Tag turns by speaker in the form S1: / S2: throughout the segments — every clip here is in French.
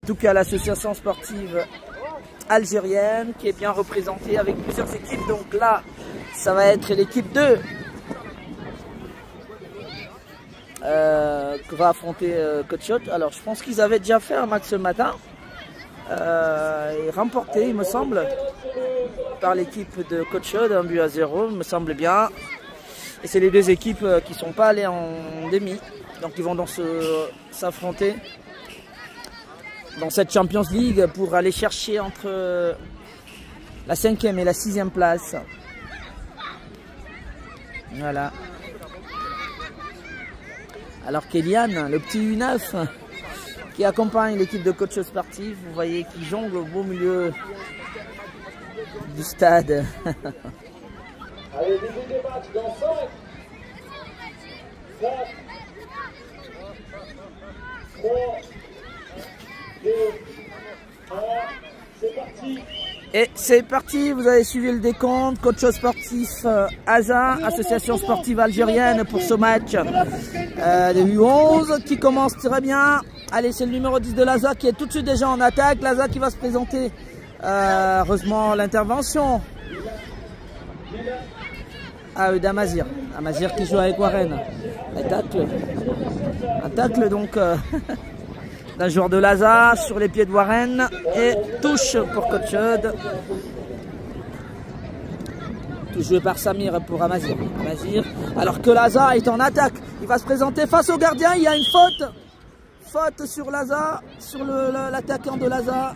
S1: tout cas l'association sportive algérienne qui est bien représentée avec plusieurs équipes. Donc là, ça va être l'équipe 2 qui va affronter Coachot. Alors je pense qu'ils avaient déjà fait un match ce matin et remporté, il me semble, par l'équipe de Coachot, 1-0, il me semble bien. Et c'est les deux équipes qui ne sont pas allées en demi, donc ils vont donc s'affronter dans cette Champions League pour aller chercher entre la 5e et la 6e place. Voilà. Alors qu'Eliane, le petit U9 qui accompagne l'équipe de coach sportif, vous voyez qu'il jongle au beau milieu du stade.
S2: Allez, début des matchs dans 5, 4, 3, 2, 1, c'est parti.
S1: Et c'est parti, vous avez suivi le décompte. Coach sportif ASA, Association sportive algérienne, pour ce match de U11 qui commence très bien. Allez, c'est le numéro 10 de l'ASA qui est tout de suite déjà en attaque. L'ASA qui va se présenter. Heureusement l'intervention d'Amazir. Amazir qui joue avec Warren. Un tacle donc d'un joueur de l'ASA sur les pieds de Warren et touche pour Coach Chod. Tout joué par Samir pour Amazir. Amazir, alors que l'ASA est en attaque. Il va se présenter face au gardien. Il y a une faute. Faute sur l'ASA, sur l'attaquant de l'ASA.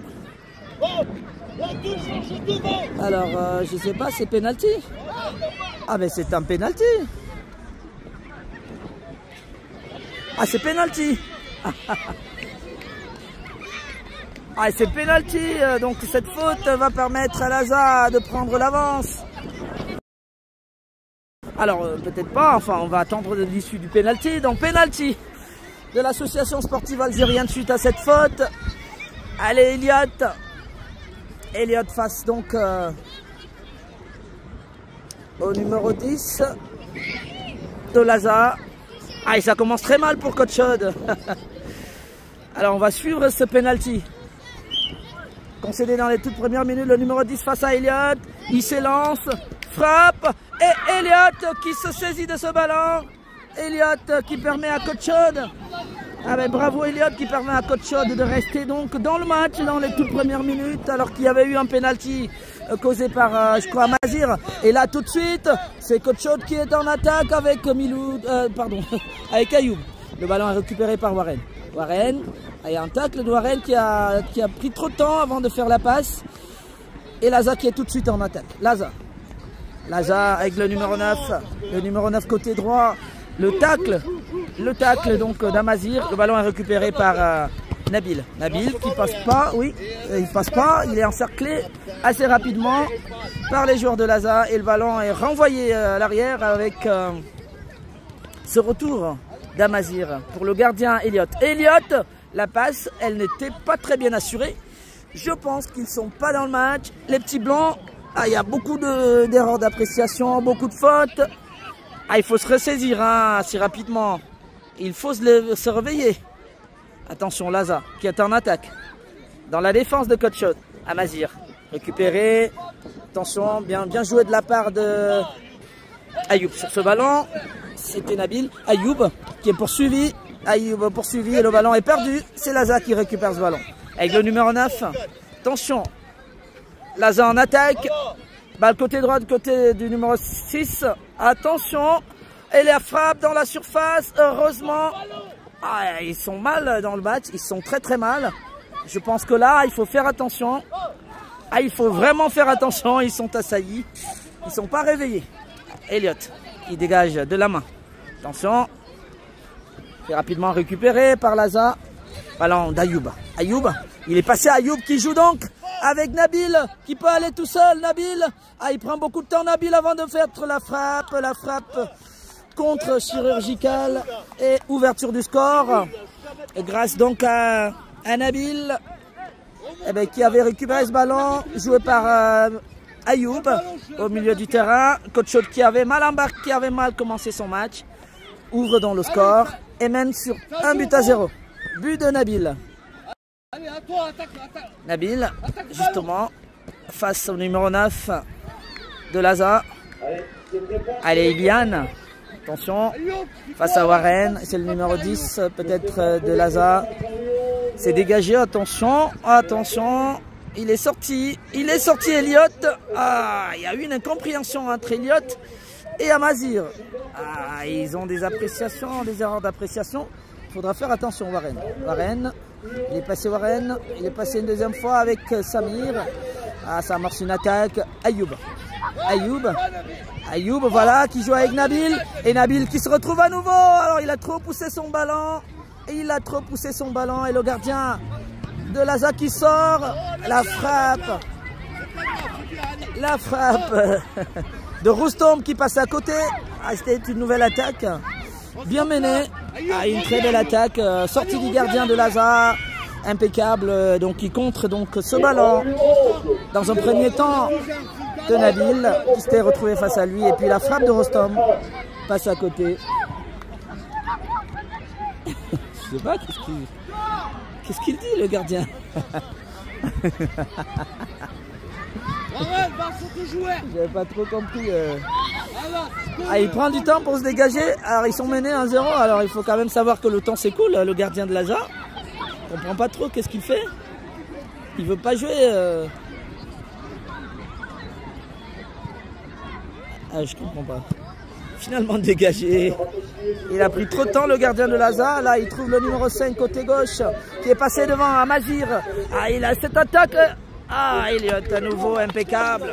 S1: Alors, je sais pas, c'est penalty. Ah, mais c'est un penalty. Ah, c'est penalty. Ah, c'est penalty. Donc, cette faute va permettre à l'ASA de prendre l'avance. Alors, peut-être pas. Enfin, on va attendre l'issue du penalty. Donc, penalty de l'association sportive algérienne suite à cette faute. Allez, Elliott. Elliott face donc au numéro 10 de l'ASA. Ah, et ça commence très mal pour Coach Chod. Alors, on va suivre ce penalty. Concédé dans les toutes premières minutes, le numéro 10 face à Elliott. Il s'élance, frappe. Et Elliott qui se saisit de ce ballon. Elliott qui permet à Coach Chod. Ah ben bravo Elliott qui permet à Coach Chod de rester donc dans le match dans les toutes premières minutes alors qu'il y avait eu un penalty causé par je crois Mazir. Et là tout de suite c'est Coach Chod qui est en attaque avec avec Ayoub. Le ballon est récupéré par Warren. Warren, il y a un tacle de Warren qui a pris trop de temps avant de faire la passe. Et Laza qui est tout de suite en attaque. Laza avec le numéro 9. Le numéro 9 côté droit. Le tacle donc d'Amazir. Le ballon est récupéré par Nabil. Nabil qui passe pas, oui, il passe pas. Il est encerclé assez rapidement par les joueurs de l'ASA. Et le ballon est renvoyé à l'arrière avec ce retour d'Amazir pour le gardien Elliott. Elliott, la passe, elle n'était pas très bien assurée. Je pense qu'ils ne sont pas dans le match. Les petits blancs, il y a beaucoup d'erreurs d'appréciation, beaucoup de fautes. Il faut se ressaisir assez rapidement. Il faut se réveiller. Attention, Laza qui est en attaque. Dans la défense de Coach Chod. Amazir. Récupéré. Attention, bien joué de la part de Ayoub sur ce ballon. C'était Nabil. Ayoub qui est poursuivi. Ayoub poursuivi et le ballon est perdu. C'est Laza qui récupère ce ballon. Avec le numéro 9. Attention. Laza en attaque. Balle côté droit, côté du numéro 6. Attention. Et la frappe dans la surface. Heureusement. Ils sont mal dans le match. Ils sont très mal. Je pense que là, il faut faire attention. Il faut vraiment faire attention. Ils sont assaillis. Ils ne sont pas réveillés. Elliott qui dégage de la main. Attention. C'est rapidement récupéré par Laza. Ballon d'Ayoub. Ayoub. Il est passé à Ayoub qui joue donc avec Nabil qui peut aller tout seul. Nabil, il prend beaucoup de temps Nabil avant de faire la frappe contre chirurgicale et ouverture du score. Et grâce donc à Nabil qui avait récupéré ce ballon joué par Ayoub au milieu du terrain. Coach Chod qui avait mal embarqué, qui avait mal commencé son match, ouvre dans le score et mène sur 1-0. But de Nabil. Nabil, justement, face au numéro 9 de Laza. Allez, Iliane, attention, face à Warren, c'est le numéro 10 peut-être de Laza. C'est dégagé, attention, attention, il est sorti Elliot. Ah, il y a eu une incompréhension entre Elliot et Amazir. Ah, ils ont des appréciations, des erreurs d'appréciation. Il faudra faire attention, Warren. Warren, il est passé une deuxième fois avec Samir. Ah, ça amorce une attaque. Ayoub, voilà, qui joue avec Nabil. Et Nabil qui se retrouve à nouveau. Alors, il a trop poussé son ballon. Et le gardien de Laza qui sort. La frappe de Rustom qui passe à côté. Ah, c'était une nouvelle attaque. Bien menée. Ah, une très belle attaque. Sortie du gardien de Laza. Impeccable. Donc, qui contre donc, ce ballon. Dans un premier temps de Nabil qui s'était retrouvé face à lui. Et puis la frappe de Rustom passe à côté. Je sais pas, qu'est-ce qu'il dit le gardien? J'avais pas trop compris. Ah, il prend du temps pour se dégager. Alors ils sont menés 1-0. Alors il faut quand même savoir que le temps s'écoule. Le gardien de Laza, on comprend pas trop qu'est-ce qu'il fait. Il veut pas jouer. Ah, je comprends pas. Finalement dégagé. Il a pris trop de temps le gardien de Laza. Là il trouve le numéro 5 côté gauche qui est passé devant Amazir. Ah, il a cette attaque. Ah, Elliot à nouveau impeccable.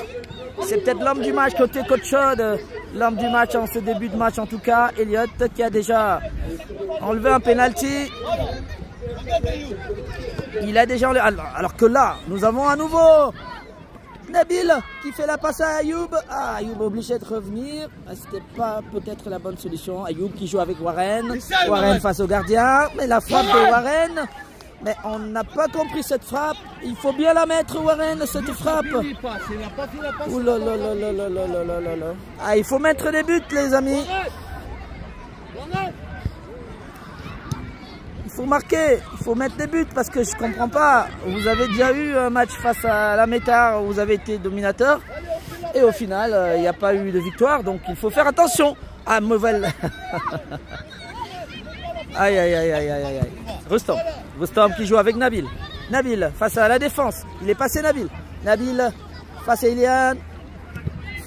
S1: C'est peut-être l'homme du match côté Coach Chaude. L'homme du match en ce début de match en tout cas. Elliot qui a déjà enlevé un penalty. Il a déjà enlevé. Alors que là nous avons à nouveau Nabil qui fait la passe à Ayoub. Ah, Ayoub obligé de revenir. Ah, c'était pas peut-être la bonne solution. Ayoub qui joue avec Warren. Warren face au gardien. Mais la frappe de Warren. Mais on n'a pas compris cette frappe. Il faut bien la mettre, Warren, cette frappe. Ouh là là là là là là là là là. Ah, il faut mettre des buts, les amis. Il faut marquer, il faut mettre des buts parce que je comprends pas. Vous avez déjà eu un match face à la Métard où vous avez été dominateur et au final, il n'y a pas eu de victoire. Donc il faut faire attention. Ah, mauvaise. Aïe, aïe, aïe, aïe, aïe, aïe. Rustom qui joue avec Nabil. Nabil face à la défense. Il est passé Nabil. Nabil face à Iliane.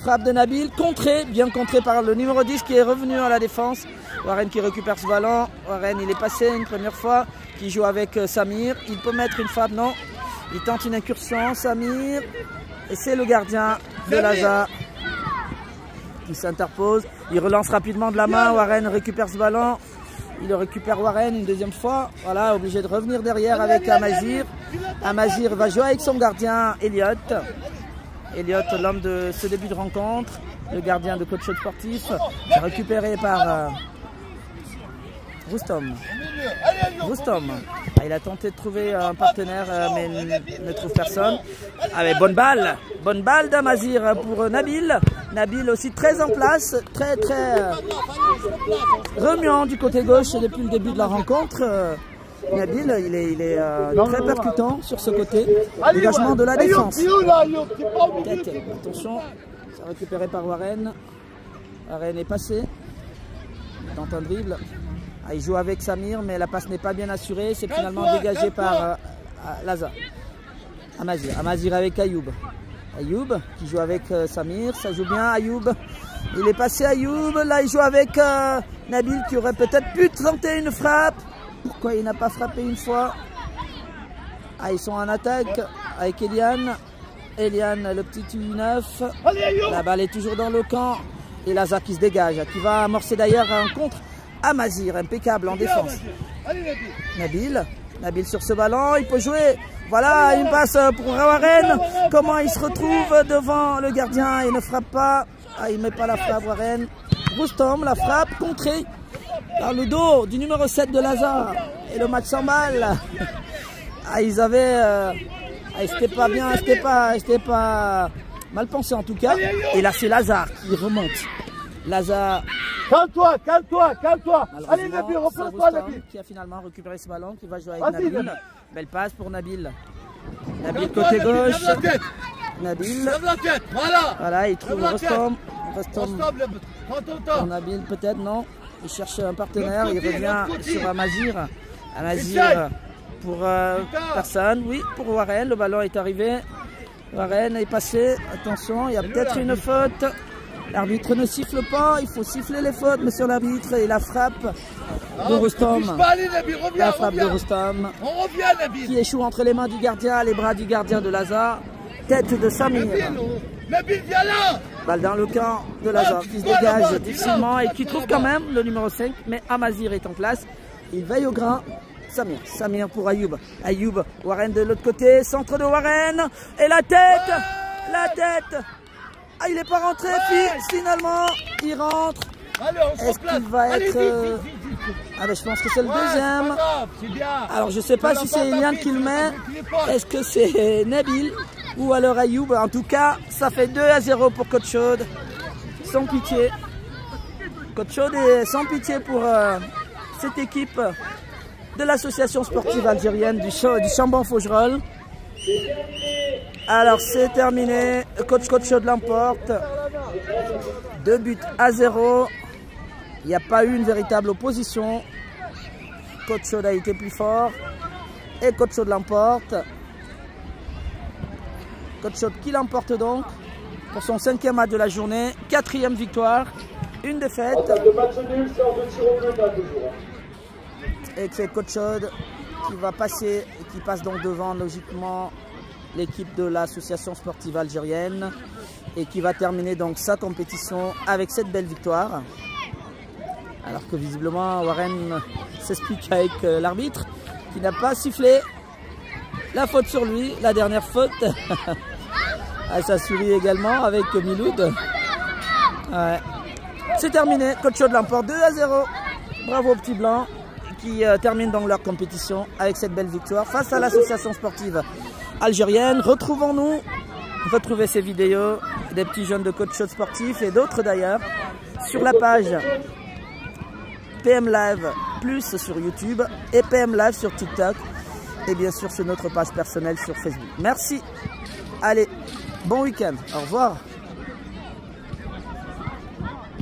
S1: Frappe de Nabil. Contré, bien contré par le numéro 10 qui est revenu à la défense. Warren qui récupère ce ballon. Warren, il est passé une première fois. Qui joue avec Samir. Il peut mettre une frappe, non. Il tente une incursion, Samir. Et c'est le gardien de Laza qui s'interpose. Il relance rapidement de la main. Warren récupère ce ballon. Il le récupère Warren une deuxième fois. Voilà, obligé de revenir derrière avec Amazir. Amazir va jouer avec son gardien Elliot. Elliot, l'homme de ce début de rencontre. Le gardien de Coach Sportif. Récupéré par Rustom. Ah, il a tenté de trouver un partenaire mais ne trouve personne. Ah, mais bonne balle d'Amazir pour Nabil. Nabil aussi très en place, très remuant du côté gauche depuis le début de la rencontre. Nabil, il est très percutant sur ce côté. Dégagement de la défense. Attention, c'est récupéré par Warren. Warren est passé. Il tente un dribble. Ah, il joue avec Samir, mais la passe n'est pas bien assurée. C'est finalement dégagé par Laza. Amazir avec Ayoub. Ayoub qui joue avec Samir. Ça joue bien Ayoub. Il est passé Ayoub. Là, il joue avec Nabil qui aurait peut-être pu tenter une frappe. Pourquoi il n'a pas frappé une fois? Ah, ils sont en attaque avec Eliane. Eliane, le petit U9. La balle est toujours dans le camp. Et Laza qui se dégage. Qui va amorcer d'ailleurs un contre. Amazir, impeccable en défense. Nabil sur ce ballon, il peut jouer. Voilà, une passe pour Warren. Comment il se retrouve devant le gardien et ne frappe pas. Ah, il ne met pas la frappe, Warren. Rustom, la frappe, contrée par le dos du numéro 7 de Laza. Et le match s'emballe. Ah, ils avaient... c'était pas bien, c'était pas mal pensé en tout cas. Et là, c'est Laza qui remonte. Laza
S3: Calme-toi, calme-toi, calme-toi. Allez
S1: Malheureusement,
S3: Nabil,
S1: c'est
S3: replace-toi
S1: Rustom
S3: Nabil.
S1: qui a finalement récupéré ce ballon, qui va jouer avec
S3: Vas-y,
S1: Nabil.
S3: Nabil.
S1: Belle passe pour Nabil. Nabil
S3: Calme-toi,
S1: côté
S3: Nabil,
S1: gauche.
S3: lève la tête.
S1: Nabil.
S3: Lève la tête, voilà.
S1: Voilà, il trouve
S3: Lève la
S1: Rustom.
S3: Rustom, prends ton
S1: Pour
S3: temps.
S1: Nabil peut-être, non. Il cherche un partenaire, il
S3: L'autre côté,
S1: revient
S3: l'autre côté.
S1: sur Amazir. Amazir
S3: Essaye.
S1: pour personne, oui, pour Warren. Le ballon est arrivé. Warren est passé. Attention, il y a peut-être une faute. L'arbitre ne siffle pas. Il faut siffler les fautes, monsieur l'arbitre. Et la frappe de Rustom.
S3: Bouge pas, allez Nabil, reviens,
S1: La frappe de
S3: reviens.
S1: Rustom
S3: On revient Nabil.
S1: qui échoue entre les mains du gardien, les bras du gardien de Lazare. Tête de Samir.
S3: Nabil, viens là.
S1: Balle dans le camp de Lazare qui se dégage difficilement et qui trouve quand même le numéro 5. Mais Amazir est en place. Il veille au grain. Samir. Samir pour Ayoub. Ayoub. Warren de l'autre côté. Centre de Warren. Et la tête. La tête. Ah, il n'est pas rentré. Finalement, il rentre.
S3: Allez, on se
S1: Est-ce
S3: replace.
S1: qu'il va
S3: Allez,
S1: être...
S3: vite, vite, vite, vite.
S1: Ah ben je pense que c'est le
S3: Ouais,
S1: deuxième.
S3: c'est pas grave, c'est bien.
S1: Alors je ne sais pas si c'est Eliane qui le met. Est-ce que c'est Nabil ou alors Ayoub? En tout cas, ça fait 2-0 pour Côte Chaude. Sans pitié. Côte Chaude est sans pitié pour cette équipe de l'association sportive algérienne du Chambon-Faugerolles. Alors c'est terminé. Côte Chaude l'emporte. 2-0. Il n'y a pas eu une véritable opposition. Côte Chaude a été plus fort. Et Côte Chaude l'emporte. Côte Chaude qui l'emporte donc pour son 5e match de la journée. 4e victoire. Une défaite.
S2: En termes de match nul, séance de tir au but, hein, toujours.
S1: Et c'est Côte Chaude qui va passer et qui passe donc devant logiquement l'équipe de l'association sportive algérienne et qui va terminer donc sa compétition avec cette belle victoire. Alors que visiblement Warren s'explique avec l'arbitre qui n'a pas sifflé la faute sur lui, la dernière faute. À sa souris également avec Miloud. Ouais. C'est terminé, Côte Chaude l'emporte 2-0. Bravo aux petits blancs qui terminent donc leur compétition avec cette belle victoire face à l'association sportive algérienne. Retrouvons-nous, retrouvez ces vidéos des petits jeunes de Côte Chaude sportif et d'autres d'ailleurs sur la page PM Live plus sur YouTube et PM Live sur TikTok et bien sûr sur notre page personnelle sur Facebook. Merci, allez, bon week-end, au revoir.